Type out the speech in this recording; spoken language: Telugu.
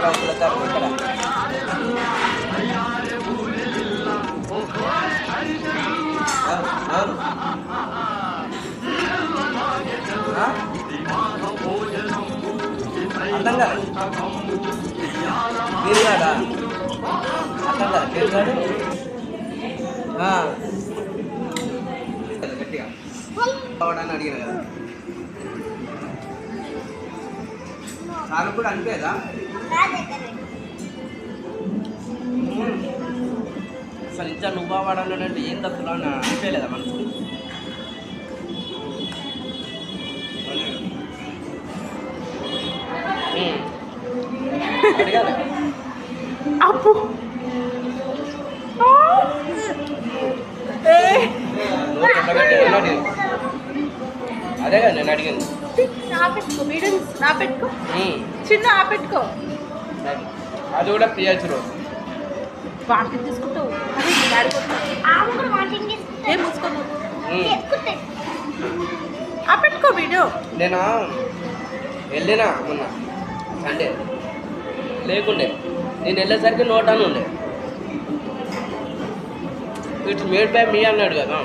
ఇక్కడ అర్థం కాదు మీరు కాదా అర్థం కాదు మీరు కాదు గట్టిగా కావడాన్ని అడిగిన కదా సార్ కూడా అనిపేదా అసలు ఇంకా నువ్వు వాడాలంటే ఏం తప్పులు అని అనిపించలేదా మనసు అడిగాలి అప్పు అదే కదా నేను అడిగింది ఆపెట్టుకో వీడియో ఆపెట్టుకో చిన్న ఆపెట్టుకో అది కూడా పియచ్చు రోజు వాటిని తీసుకుంటావు ఏం మూసుకున్నావు ఆపెట్టుకో వీడియో నేను వెళ్ళినా మొన్న సండే లేకుండే నేను వెళ్ళేసరికి నోట్ అని ఉండే ఇట్స్ మేడ్ బై మీ అన్నాడు కదా